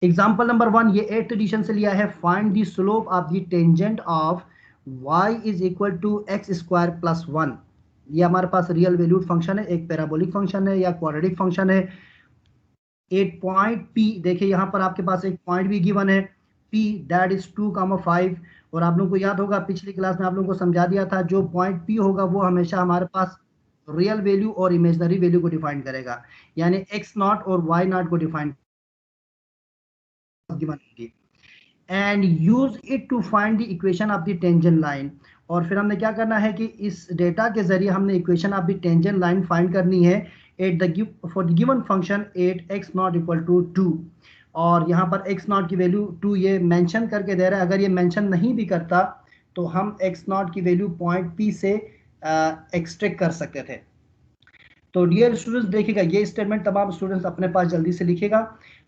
Example number 1 ये 8th addition से लिया है। Find the slope of the tangent of y is equal to x square plus 1। ये हमारे पास रियल वैल्यूड फंक्शन है, एक पैराबोलिक फंक्शन है या क्वाड्रेटिक फंक्शन है। 8 पॉइंट p, देखिए यहाँ पर आपके पास एक पॉइंट भी गिवन है p, दैट इज 2,5। और आप लोगों को याद होगा पिछली क्लास में आप लोगों को समझा दिया था, जो पॉइंट p होगा वो हमेशा हमारे पास रियल वैल्यू और इमेजनरी वैल्यू को डिफाइन करेगा, यानी x नॉट और y नॉट को डिफाइन गिवन होगी। And use it to find the equation of the tangent line. और फिर हमने क्या करना है कि इस डेटा के जरिए हमने equation of the tangent line find करनी है at the for the given function 8x naught equal to 2। और यहाँ पर x नॉट की वैल्यू 2 ये मेंशन करके दे रहा है। अगर ये मेंशन नहीं भी करता तो हम x नॉट की वैल्यू पॉइंट p से एक्सट्रैक्ट कर सकते थे। तो डियर स्टूडेंट्स देखिएगा, ये स्टेटमेंट तमाम स्टूडेंट्स अपने पास जल्दी से लिखेगा।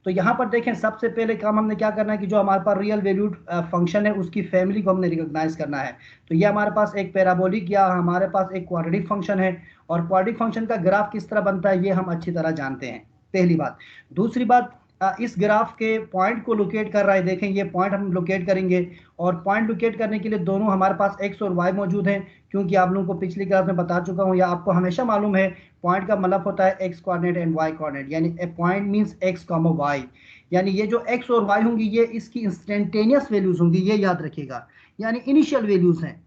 तो यहाँ पर देखें, सबसे पहले काम हमने क्या करना है कि जो हमारे पास रियल वैल्यूड फंक्शन है उसकी फैमिली को हमने रिकॉग्नाइज करना है। तो ये हमारे पास एक पैराबोलिक या हमारे पास एक क्वाड्रेटिक फंक्शन है, और क्वाड्रेटिक फंक्शन का ग्राफ किस तरह बनता है ये हम अच्छी तरह जानते हैं, पहली बात। दूसरी बात, इस ग्राफ के पॉइंट को लोकेट कर रहा है, देखें ये पॉइंट हम लोकेट करेंगे। और पॉइंट लोकेट करने के लिए दोनों हमारे पास x और y मौजूद हैं, क्योंकि आप लोगों को पिछली क्लास में बता चुका हूं या आपको हमेशा मालूम है, पॉइंट का मतलब होता है x coordinate and y coordinate, यानी ए पॉइंट मींस x, y। यानी ये जो x और y होंगी ये इसकी इंस्टेंटेनियस वैल्यूज होंगी, ये याद रखिएगा, यानी इनिशियल वैल्यूज हैं।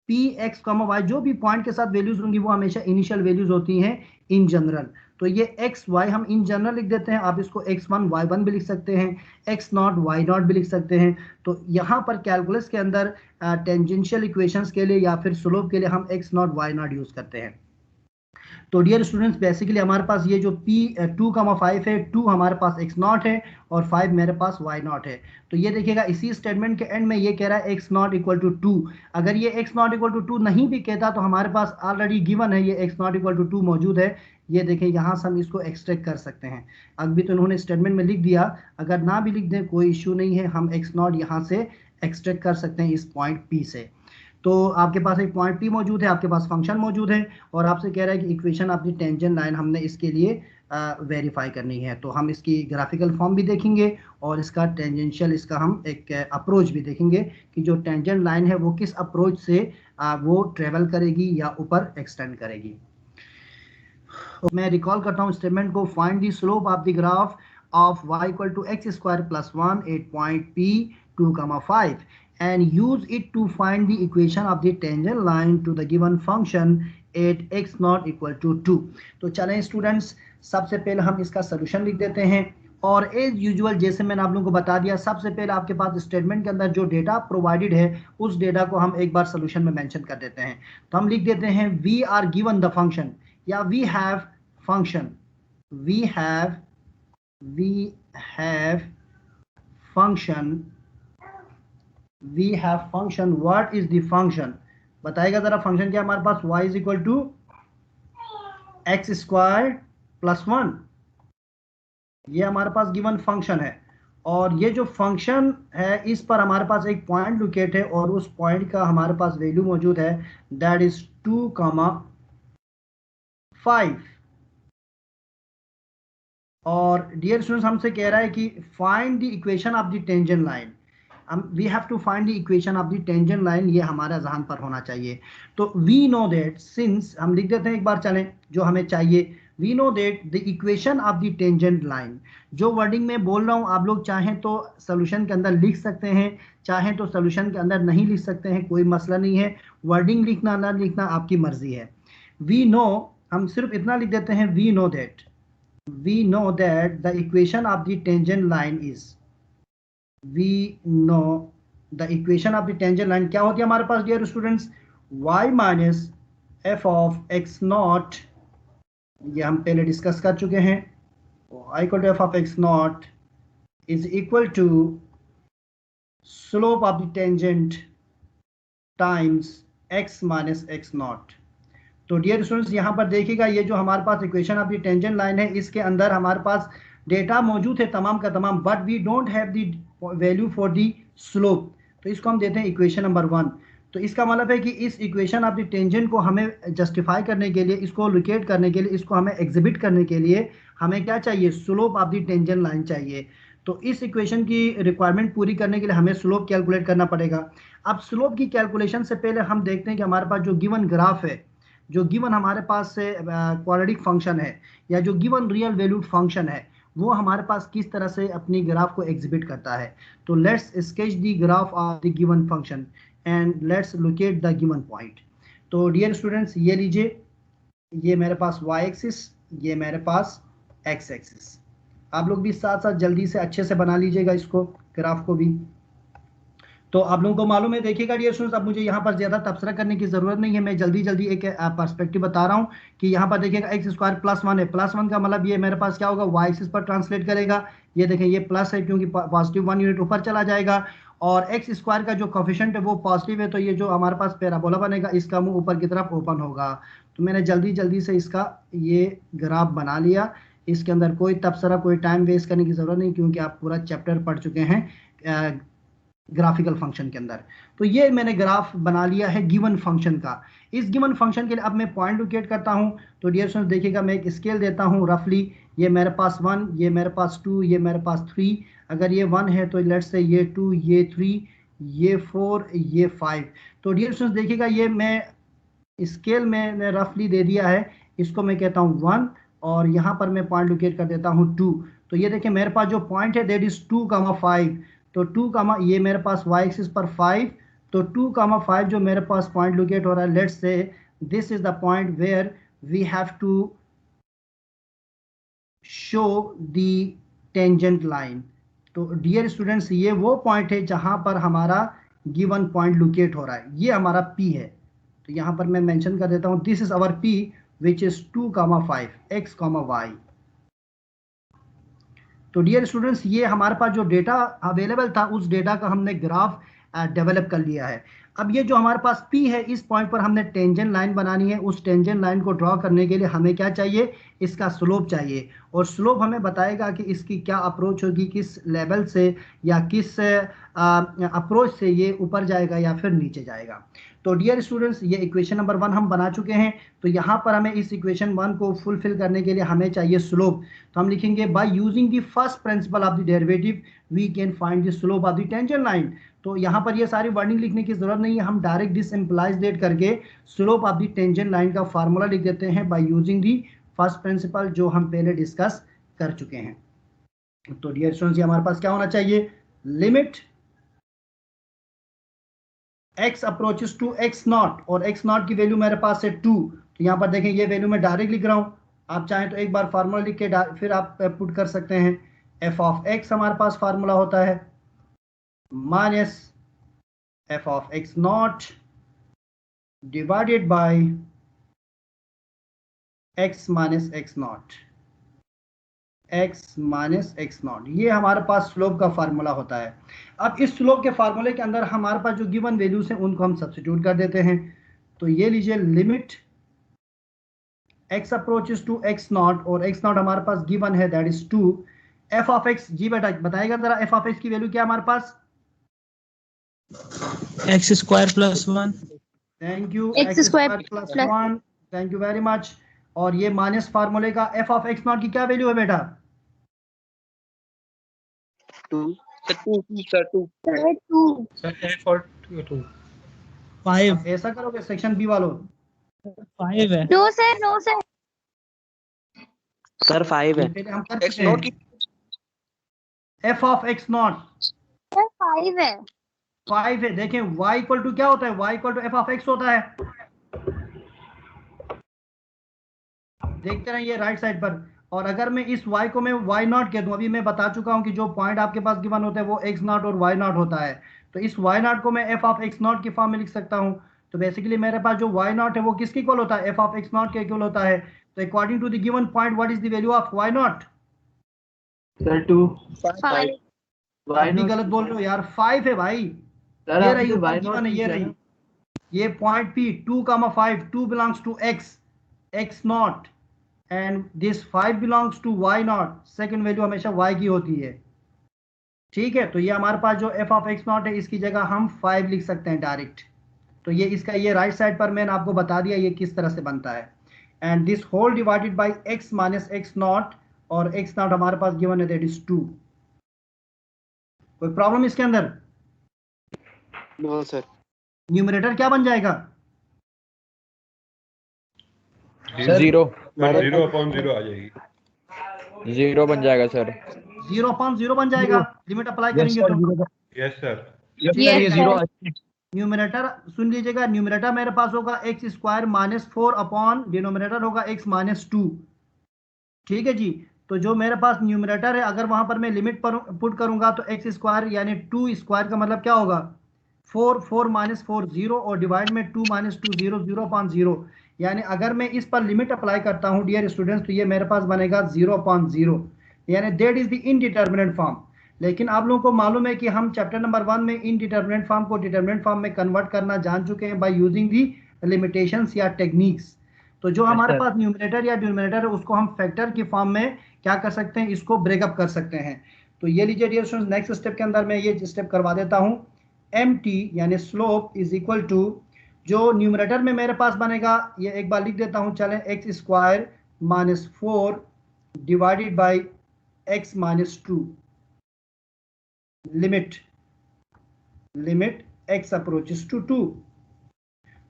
पी एक्स कॉमा वाई जो भी पॉइंट के साथ वैल्यूज होंगी वो हमेशा इनिशियल वैल्यूज होती हैं इन जनरल। तो ये एक्स वाई हम इन जनरल लिख देते हैं, आप इसको x1 y1 भी लिख सकते हैं, x नॉट y नॉट भी लिख सकते हैं। तो यहाँ पर कैलकुलस के अंदर टेंजेंशियल इक्वेशंस के लिए या फिर स्लोप के लिए हम x not y not use करते हैं। तो डियर स्टूडेंट्स बेसिकली हमारे पास ये जो p 2,5 है, 2 हमारे पास x नॉट है और 5 मेरे पास y नॉट है। तो ये देखिएगा इसी स्टेटमेंट के एंड में ये कह रहा है x नॉट इक्वल टू 2। अगर ये x नॉट इक्वल टू 2 नहीं भी कहता तो हमारे पास ऑलरेडी गिवन है ये x नॉट इक्वल टू 2 मौजूद है। ये देखिए यहाँ से हम इसको एक्सट्रैक्ट कर सकते हैं। अभी तो इन्होंने स्टेटमेंट में लिख दिया, अगर ना भी लिख दें कोई इश्यू नहीं है, हम x नॉट यहाँ से एक्सट्रैक्ट कर सकते हैं इस पॉइंट p से। तो आपके पास एक पॉइंट p मौजूद है, आपके पास फंक्शन मौजूद है, और आपसे कह रहा है कि equation of the tangent line हमने इसके लिए वेरीफाई करनी है। तो हम इसकी ग्राफिकल फॉर्म भी देखेंगे और इसका टेंजेंशियल, इसका हम एक अप्रोच भी देखेंगे कि जो टेंजेंट लाइन है वो किस अप्रोच से वो ट्रेवल करेगी या ऊपर एक्सटेंड करेगी। मैं रिकॉल करता हूँ स्टेटमेंट को, find the slope of the graph of y equal to x square plus 1 8 point p 2,5 and use it to find the equation of the tangent line to the given function at x not equal to 2। तो चलें students, सबसे पहले हम इसका solution लिख देते हैं। और एज यूजुअल जैसे मैंने आप लोगों को बता दिया, सबसे पहले आपके पास स्टेटमेंट के अंदर जो डेटा प्रोवाइडेड है उस डेटा को हम एक बार सोल्यूशन में मेंशन कर देते हैं। तो हम लिख देते हैं we are given the function, या we have function, we have function, what is the function, बताएगा जरा फंक्शन क्या हमारे पास, y is equal to x square plus 1, ये हमारे पास गिवन फंक्शन है। और ये जो फंक्शन है इस पर हमारे पास एक पॉइंट लोकेट है और उस पॉइंट का हमारे पास वैल्यू मौजूद है, दैट इज 2,5। और डियर स्टूडेंट्स हमसे कह रहा है कि find the equation of the tangent line, we have to find the equation of the tangent line, ये हमारा जहन पर होना चाहिए। तो वी नो दैट, सिंस हम लिख देते हैं एक बार, चलें जो हमें चाहिए, we know that the equation of the tangent line. जो वर्डिंग में बोल रहा हूँ आप लोग चाहें तो सोल्यूशन के अंदर लिख सकते हैं, चाहें तो सोल्यूशन के अंदर नहीं लिख सकते हैं, कोई मसला नहीं है, वर्डिंग लिखना ना लिखना आपकी मर्जी है। वी नो, हम सिर्फ इतना लिख देते हैं, we know that the equation of the tangent line is, we know the equation of the tangent line क्या होती है हमारे पास dear students, y minus f of x nought, ये हम पहले डिस्कस कर चुके हैं, y equal to f of x nought is equal to slope of the tangent times x minus x nought. तो डियर स्टूडेंट्स यहाँ पर देखिएगा, ये जो हमारे पास equation of the tangent line है इसके अंदर हमारे पास डेटा मौजूद है तमाम का तमाम, but we don't have the value for the slope. तो इसको हम देते हैं इक्वेशन नंबर 1। तो इसका मतलब है कि इस इक्वेशन ऑफ द टेंजेंट को हमें जस्टिफाई करने के लिए, इसको लोकेट करने के लिए, इसको हमें एग्जिबिट करने के लिए हमें क्या चाहिए, slope of the tangent line चाहिए। तो इस इक्वेशन की रिक्वायरमेंट पूरी करने के लिए हमें स्लोप कैलकुलेट करना पड़ेगा। अब स्लोप की कैलकुलेशन से पहले हम देखते हैं कि हमारे पास जो गिवन ग्राफ है, जो गिवन हमारे पास से क्वाड्रेटिक फंक्शन है या जो गिवन रियल वैल्यूड फंक्शन है, वो हमारे पास किस तरह से अपनी ग्राफ को एग्जिबिट करता है। तो let's sketch the graph of the given function and let's locate the given point. तो डियर स्टूडेंट्स, ये लीजिए, ये मेरे पास y एक्सिस, ये मेरे पास x एक्सिस। आप लोग भी साथ साथ जल्दी से अच्छे से बना लीजिएगा इसको, ग्राफ को भी। तो आप लोगों को मालूम है, देखिएगा डियर स्टूडेंट्स, अब मुझे यहाँ पर ज़्यादा तबसरा करने की ज़रूरत नहीं है, मैं जल्दी जल्दी एक पर्सपेक्टिव बता रहा हूँ कि यहाँ पर देखिएगा एक्स स्क्वायर प्लस 1 है। प्लस 1 का मतलब ये मेरे पास क्या होगा, वाई एक्सिस पर ट्रांसलेट करेगा। ये देखें, ये प्लस है क्योंकि पॉजिटिव 1 यूनिट ऊपर चला जाएगा, और एक्स स्क्वायर का जो कोफिशिएंट है वो पॉजिटिव है, तो ये जो हमारे पास पैराबोला बनेगा इसका मुंह ऊपर की तरफ ओपन होगा। तो मैंने जल्दी जल्दी से इसका ये ग्राफ बना लिया। इसके अंदर कोई तबसरा, कोई टाइम वेस्ट करने की ज़रूरत नहीं, क्योंकि आप पूरा चैप्टर पढ़ चुके हैं ग्राफिकल फंक्शन के अंदर। तो ये मैंने ग्राफ बना लिया है गिवन फंक्शन का। इस गिवन फंक्शन के लिए अब मैं पॉइंट लोकेट करता हूं। तो डियर स्टूडेंट्स देखिएगा, मैं एक स्केल देता हूं रफली। ये मेरे पास 1, ये मेरे पास 2, ये मेरे पास 3। अगर ये 1 है तो लेट्स से ये 2, ये 3, ये 4, ये 5। तो डियर स्टूडेंट्स देखिएगा, ये मैं स्केल में रफली दे दिया है, इसको मैं कहता हूँ 1, और यहाँ पर मैं पॉइंट लोकेट कर देता हूँ 2। तो ये देखिए, मेरे पास जो पॉइंट है दैट इज 2,5। तो 2, ये मेरे पास y एक्सिस पर 5, तो 2,5 जो मेरे पास पॉइंट लोकेट हो रहा है, let's say this is the point where we have to show the tangent line. तो डियर स्टूडेंट्स, ये वो पॉइंट है जहां पर हमारा गिवन पॉइंट लोकेट हो रहा है, ये हमारा P है। तो यहां पर मैं मेंशन कर देता हूं, this is our P which is 2,5 x, y। तो डियर स्टूडेंट्स, ये हमारे पास जो डेटा अवेलेबल था, उस डेटा का हमने ग्राफ डेवलप कर लिया है। अब ये जो हमारे पास P है, इस पॉइंट पर हमने टेंजेंट लाइन बनानी है। उस टेंजेंट लाइन को ड्रॉ करने के लिए हमें क्या चाहिए, इसका स्लोप चाहिए, और स्लोप हमें बताएगा कि इसकी क्या अप्रोच होगी, किस लेवल से या किस अप्रोच से ये ऊपर जाएगा या फिर नीचे जाएगा। तो डियर स्टूडेंट्स, ये इक्वेशन नंबर 1 हम बना चुके हैं। तो यहाँ पर हमें इस इक्वेशन 1 को फुलफिल करने के लिए हमें चाहिए स्लोप। तो हम लिखेंगे by using the first principle of the derivative we can find the slope of the tangent line. तो यहाँ पर ये सारी वर्डिंग लिखने की जरूरत नहीं है, हम डायरेक्ट दिस इम्प्लाइज दैट करके slope of the tangent line का फार्मूला लिख देते हैं bye using the first principal, जो हम पहले डिस्कस कर चुके हैं। तो डियर स्टूडेंट्स, हमारे पास क्या होना चाहिए, limit x approaches to x0, और x0 की वैल्यू मेरे पास है 2। तो यहाँ पर देखें, ये वैल्यू मैं डायरेक्ट लिख रहा हूँ, आप चाहें तो एक बार फार्मूला लिख के फिर आप पुट कर सकते हैं। f ऑफ x हमारे पास फार्मूला होता है minus f of x0 divided by x minus x0, ये हमारे पास स्लोप का फार्मूला होता है। अब इस स्लोप के फार्मूले के अंदर हमारे पास जो गिवन वैल्यूज हैं उनको हम सब्स्टिट्यूट कर देते हैं। तो ये लीजिए, limit x approaches to x0, और x0 हमारे पास गिवन है that is 2। f of x, जी बेटा बताएगा जरा, f ऑफ x की वैल्यू क्या है हमारे पास, x square plus 1। Thank you, x square plus 1, thank you very much. और ये माइनस फार्मूले का f ऑफ x0 की क्या वैल्यू है बेटा, 2 सर 2 5 ऐसा करोगे सेक्शन बी वालों, 5 है। No sir, no sir, sir 5 है। पहले हम कर चुके हैं। f ऑफ x0 सर 5 है। 5 है। देखें, y इक्वल टू क्या होता है, y equal to f of x होता है। देखते रहिए राइट साइड पर। और अगर मैं इस y को मैं y0 कह दूं, अभी मैं बता चुका हूं कि जो पॉइंट आपके पास गिवन होता है वो x0 और y0 होता है। तो इस y0 को मैं f ऑफ x0 की फॉर्म में लिख सकता हूं। तो बेसिकली मेरे पास जो y0 है वो किसके इक्वल होता है, f ऑफ x0 के इक्वल होता है। तो according to the given point, what is the value of y0, sir 2 अभी गलत बोल रहे हो यार, 5 है भाई। ये रही गिवन है, ये रही, ये point P 2,5, 2 belongs to x0, and this 5 belongs to y0। Second value हमेशा y की होती है, ठीक है। तो ये हमारे पास जो f ऑफ x0 है, इसकी जगह हम 5 लिख सकते हैं डायरेक्ट। तो ये इसका, ये राइट साइड पर मैंने आपको बता दिया ये किस तरह से बनता है। And this whole divided by x minus x0, और x0 हमारे पास गिवन है दैट इज 2। कोई प्रॉब्लम इसके अंदर? No sir. न्यूमरेटर क्या बन जाएगा? जीरो। 0/0 आ जाएगी। 0 बन जाएगा सर। 0/0 बन जाएगा लिमिट अप्लाई करेंगे तो। Yes sir. Yes, sir. Numerator सुन लीजिएगा, न्यूमरेटर मेरे पास होगा x square minus 4 upon denominator होगा एक्स माइनस 2। ठीक है जी। तो जो मेरे पास न्यूमरेटर है, अगर वहां पर मैं लिमिट पर पुट करूंगा तो एक्स स्क्वायर यानी 2 स्क्वायर का मतलब क्या होगा 4, 4 माइनस 4 0 और डिवाइड में 2 माइनस 2 0, 0/0। यानी अगर मैं इस पर लिमिट अप्लाई करता हूं डियर स्टूडेंट्स तो ये मेरे पास बनेगा 0/0, यानी that is the indeterminate form. लेकिन आप लोगों को मालूम है कि हम चैप्टर नंबर 1 में इनडिटर्मिनेट फॉर्म को डिटर्मिनेट फॉर्म में कन्वर्ट करना जान चुके हैं बाय यूजिंग दी लिमिटेशंस या टेक्निक्स। तो जो हमारे पास न्यूमरेटर या डिनोमिनेटर है उसको हम फैक्टर की फॉर्म में क्या कर सकते हैं, इसको ब्रेकअप कर सकते हैं। तो ये लीजिए डियर स्टूडेंट्स, नेक्स्ट स्टेप के अंदर मैं ये स्टेप करवा देता हूं। mt यानी स्लोप इज इक्वल टू, जो न्यूमरेटर में मेरे पास बनेगा ये एक बार लिख देता हूं, चलें, x square minus 4 divided by x minus 2 limit x approaches to 2।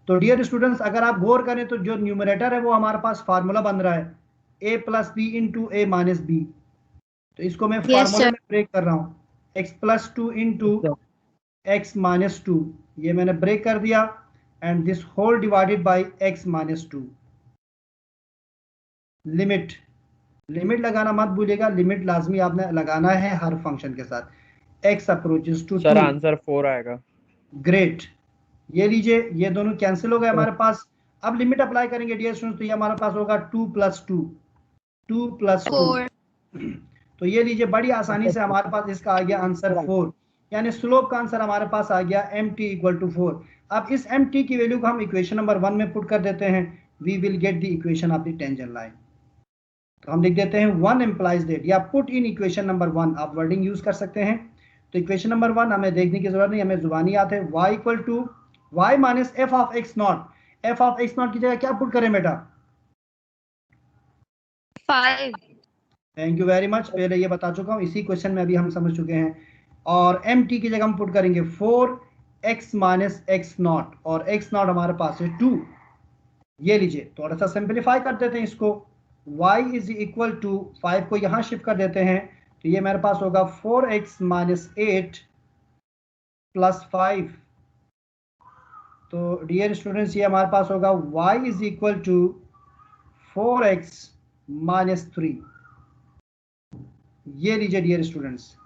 तो डियर स्टूडेंट्स अगर आप गौर करें तो जो न्यूमरेटर है वो हमारे पास फार्मूला बन रहा है a plus B into A minus B. तो इसको मैं फार्मूला में ब्रेक कर रहा हूं, x plus 2 into x minus 2, ये मैंने ब्रेक कर दिया, and this whole divided by x minus 2। Limit लगाना मत भूलिएगा, लिमिट लाजमी आपने लगाना है हर फंक्शन के साथ। x approaches to 2। Sir answer 4 आएगा। ग्रेट। ये लीजिए ये दोनों कैंसिल हो गए हमारे पास। अब लिमिट अप्लाई करेंगे डियर स्टूडेंट्स तो ये हमारे पास होगा 2 + 2 2 + 2। तो ये लीजिए बड़ी आसानी से हमारे पास इसका आ गया आंसर 4, यानी स्लोप का आंसर हमारे पास आ गया mt = 4। अब इस mt की वैल्यू को हम इक्वेशन नंबर 1 में पुट कर देते हैं, we will get the equation of the tangent line. तो हम लिख देते हैं 1 implies that, या पुट इन इक्वेशन नंबर 1, आप वर्डिंग यूज कर सकते हैं। तो इक्वेशन नंबर 1 हमें देखने की जरूरत नहीं, हमें जुबानी याद है, y = y minus f of x0। f of x0 की जगह क्या पुट करें बेटा? 5. थैंक यू वेरी मच, पहले ये बता चुका हूं, इसी क्वेश्चन में अभी हम समझ चुके हैं। और mt की जगह हम पुट करेंगे 4x माइनस x0, और x0 हमारे पास है 2। ये लीजिए थोड़ा सा सिंप्लीफाई कर देते हैं इसको, y = 5 को यहां शिफ्ट कर देते हैं, तो ये मेरे पास होगा 4x माइनस 8 प्लस 5। तो डियर स्टूडेंट्स ये हमारे पास होगा y = 4x माइनस 3। ये लीजिए dear students,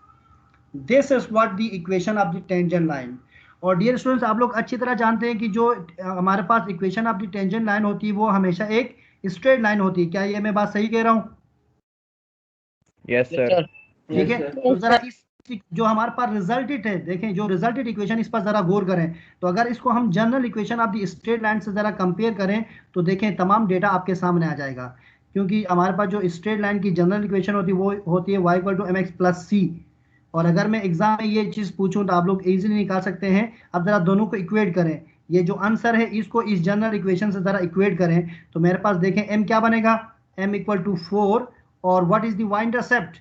this is what the equation of the tangent line. और डियर स्टूडेंट्स आप लोग अच्छी तरह जानते हैं कि जो हमारे पास equation of the tangent line होती है वो हमेशा एक स्ट्रेट लाइन होती है। क्या ये मैं बात सही कह रहा हूं? Yes sir. ठीक है। तो जरा इस जो हमारे पास रिजल्टेड है, देखें जो रिजल्टेड इक्वेशन, इस पर जरा गौर करें। तो अगर इसको हम general equation of the straight line से जरा कंपेयर करें तो देखें तमाम डेटा आपके सामने आ जाएगा, क्योंकि हमारे पास जो स्ट्रेट लाइन की जनरल इक्वेशन होती है वो होती है y = mx + c। और अगर मैं एग्जाम में ये चीज पूछूं तो आप लोग इजीली निकाल सकते हैं। अब जरा दोनों को इक्वेट करें, ये जो आंसर है इसको इस जनरल इक्वेशन से जरा इक्वेट करें, तो मेरे पास देखें m क्या बनेगा, m = 4, और what is the y intercept?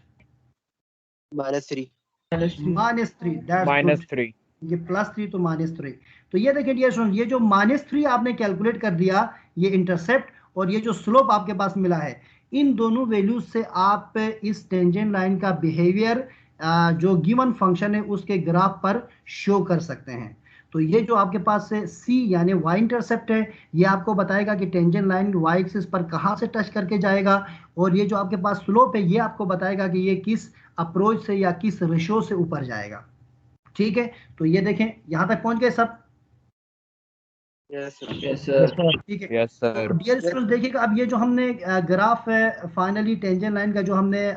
-3। -3। ये +3 तो -3। तो ये देखिए डियर स्टूडेंट, ये जो -3 आपने कैलकुलेट कर दिया, ये इंटरसेप्ट, और ये जो स्लोप आपके पास मिला है, इन दोनों वैल्यूज से आप इस टेंजेंट लाइन का बिहेवियर जो गिवन फंक्शन है उसके ग्राफ पर शो कर सकते हैं। तो ये जो आपके पास से c यानी y इंटरसेप्ट है, ये आपको बताएगा कि टेंजेंट लाइन y एक्सिस पर कहाँ से टच करके जाएगा, और ये जो आपके पास स्लोप है ये आपको बताएगा कि ये किस अप्रोच से या किस रेशो से ऊपर जाएगा। ठीक है, तो ये देखें यहां तक पहुंच गए सब? Yes sir. ठीक है। Yes sir. डियर स्टूडेंट्स देखिएगा, अब ये जो हमने ग्राफ है फाइनली टेंजेंट लाइन का जो हमने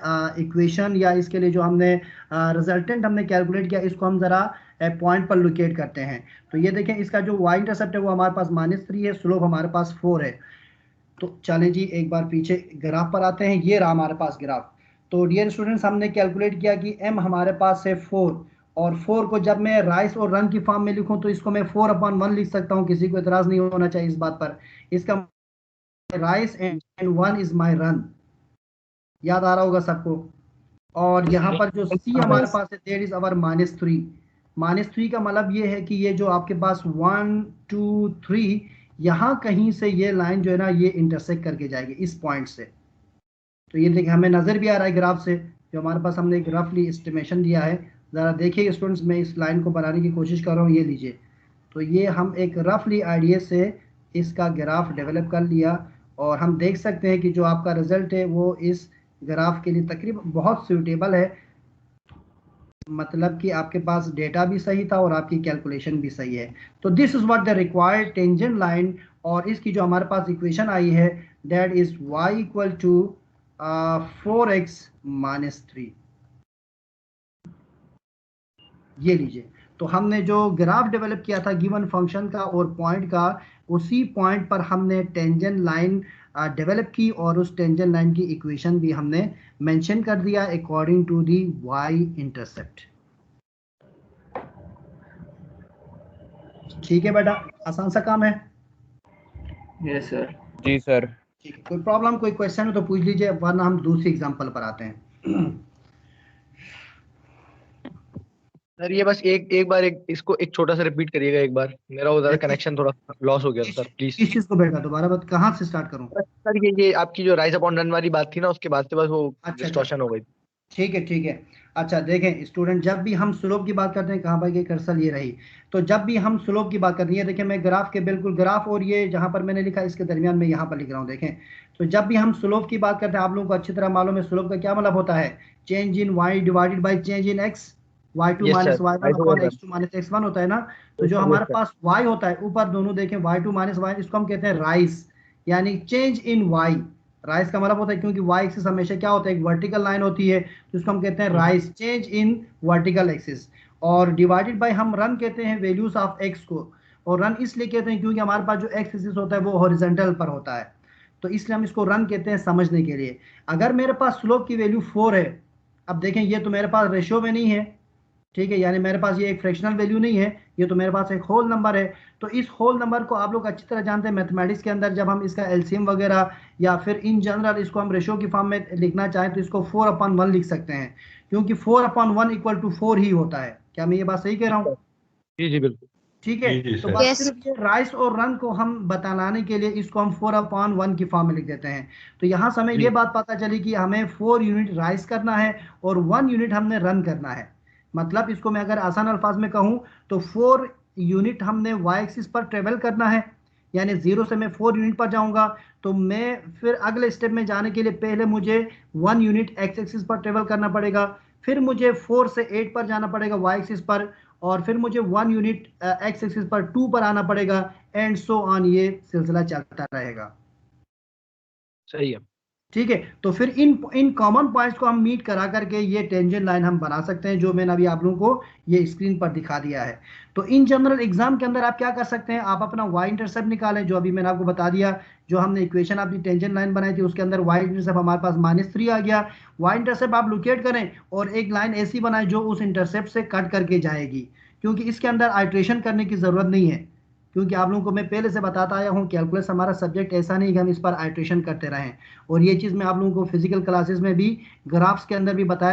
इक्वेशन या इसके लिए जो हमने रिजल्टेंट हमने कैलकुलेट किया, इसको हम जरा पॉइंट पर लोकेट करते हैं। तो ये देखें इसका जो y इंटरसेप्ट है वो हमारे पास -3 है, स्लोप हमारे पास 4 है। तो चलें जी एक बार पीछे ग्राफ पर आते हैं, ये रहा हमारे पास ग्राफ। तो डियर स्टूडेंट्स हमने कैलकुलेट किया कि m हमारे पास है 4, और 4 को जब मैं राइस और रन की फॉर्म में लिखूं तो इसको मैं 4/1 लिख सकता हूं, किसी को एतराज नहीं होना चाहिए इस बात पर। इसका rice and 1 is my run, याद आ रहा होगा सबको। और यहाँ पर जो सी हमारे पास है दैट इज अवर -3। -3 का मतलब ये है कि ये जो आपके पास 1 2 3 यहाँ कहीं से ये लाइन जो है ना ये इंटरसेक्ट करके जाएगी इस पॉइंट से। तो ये देखिए हमें नज़र भी आ रहा है ग्राफ से, जो हमारे पास हमने एक रफली एस्टिमेशन दिया है। ज़रा देखिए स्टूडेंट्स, मैं इस लाइन को बनाने की कोशिश कर रहा हूँ, ये लीजिए। तो ये हम एक रफली आइडिया से इसका ग्राफ डेवलप कर लिया और हम देख सकते हैं कि जो आपका रिजल्ट है वो इस ग्राफ के लिए तकरीबन बहुत सूटेबल है। मतलब कि आपके पास डेटा भी सही था और आपकी कैलकुलेशन भी सही है। तो this is what the required tangent line, और इसकी जो हमारे पास इक्वेशन आई है that is y equal to 4x - 3। ये लीजिए, तो हमने जो ग्राफ डेवलप किया था गिवन फंक्शन का और पॉइंट का, उसी पॉइंट पर हमने टेंजेंट लाइन डेवलप की और उस टेंजेंट लाइन की इक्वेशन भी हमने मेंशन कर दिया according to the y intercept. ठीक है बेटा, आसान सा काम है। Yes sir. जी सर। ठीक है, कोई प्रॉब्लम कोई क्वेश्चन है तो पूछ लीजिए, वरना हम दूसरी एग्जांपल पर आते हैं। सर ये बस एक बार इसको एक छोटा सा रिपीट करिएगा एक बार, मेरा उधर कनेक्शन थोड़ा लॉस हो गया था सर, प्लीज। इस चीज को बेटा दोबारा बात कहाँ से स्टार्ट करूं? सर ये आपकी जो राइज अपॉन रन वाली बात थी ना, उसके बाद से बस वो डिस्टॉर्शन हो गई। ठीक है ठीक है। अच्छा देखें स्टूडेंट, जब भी हम स्लोप की बात करते हैं, कहाँ पर ये कर्सर ये रही, तो जब भी हम स्लोप की बात करते हैं, देखिए मैं ग्राफ के बिल्कुल ग्राफ और ये जहाँ पर मैंने लिखा इसके दरमियान में यहाँ पर लिख रहा हूँ। देखें तो जब भी हम स्लोप की बात करते हैं, आप लोगों को अच्छी तरह मालूम है स्लोप का क्या मतलब होता है, change in y divided by change in x, y2 minus y1 upon x2 minus x1 होता है ना। तो जो हमारे पास y होता है ऊपर दोनों देखें y2 माइनस y, इसको हम कहते हैं राइज, यानी चेंज इन y। राइज का मतलब होता है क्योंकि y एक्सिस हमेशा क्या होता है, एक वर्टिकल लाइन होती है, तो इसको हम कहते हैं rise, change in vertical axis. और डिवाइडेड बाय हम रन कहते हैं वैल्यूज ऑफ x को, और रन इसलिए कहते हैं क्योंकि हमारे पास जो x एक्सिस होता है वो हॉरिजॉन्टल पर होता है, तो इसलिए हम इसको रन कहते हैं समझने के लिए। अगर मेरे पास स्लोप की वैल्यू 4 है, अब देखें ये तो मेरे पास रेशियो में नहीं है, ठीक है, यानी मेरे पास ये एक फ्रैक्शनल वैल्यू नहीं है, ये तो मेरे पास एक होल नंबर है। तो इस होल नंबर को आप लोग अच्छी तरह जानते हैं मैथमेटिक्स के अंदर, जब हम इसका एलसीएम वगैरह या फिर इन जनरल इसको हम रेशियो की फॉर्म में लिखना चाहें तो इसको 4/1 लिख सकते हैं, क्योंकि 4/1 इक्वल टू 4 ही होता है। क्या मैं ये बात सही कह रहा हूँ? जी जी बिल्कुल ठीक है। तो सर। बस सिर्फ ये राइस और रन को हम बताने के लिए इसको हम 4/1 की फॉर्म में लिख देते हैं। तो यहाँ से हमें ये बात पता चली कि हमें 4 यूनिट राइस करना है और 1 यूनिट हमने रन करना है। मतलब इसको मैं अगर आसान अल्फाज में कहूँ तो 4 यूनिट हमने y एक्सिस पर ट्रेवल करना है, यानी 0 से मैं 4 यूनिट पर जाऊंगा, तो मैं फिर अगले स्टेप में जाने के लिए पहले मुझे 1 यूनिट x एक्सिस पर ट्रेवल करना पड़ेगा, फिर मुझे 4 से 8 पर जाना पड़ेगा y एक्सिस पर, और फिर मुझे 1 यूनिट x एक्सिस पर 2 पर आना पड़ेगा, एंड सो ऑन, ये सिलसिला चलता रहेगा। सही है। ठीक है, तो फिर इन कॉमन पॉइंट्स को हम मीट करा करके ये टेंजेंट लाइन हम बना सकते हैं, जो मैंने अभी आप लोगों को ये स्क्रीन पर दिखा दिया है। तो इन जनरल एग्जाम के अंदर आप क्या कर सकते हैं, आप अपना y इंटरसेप्ट निकालें, जो अभी मैंने आपको बता दिया, जो हमने इक्वेशन अपनी टेंजेंट लाइन बनाई थी उसके अंदर y इंटरसेप्ट हमारे पास -3 आ गया। y इंटरसेप्ट आप लोकेट करें और एक लाइन ऐसी बनाएं जो उस इंटरसेप्ट से कट करके जाएगी, क्योंकि इसके अंदर आइट्रेशन करने की जरूरत नहीं है, क्योंकि आप लोगों को मैं पहले से बताता आया हूँ कैलकुलस हमारा सब्जेक्ट ऐसा नहीं कि हम इस पर आइट्रेशन करते रहें। और ये चीज़ मैं आप लोगों को फिजिकल क्लासेस में भी ग्राफ्स के अंदर भी बताया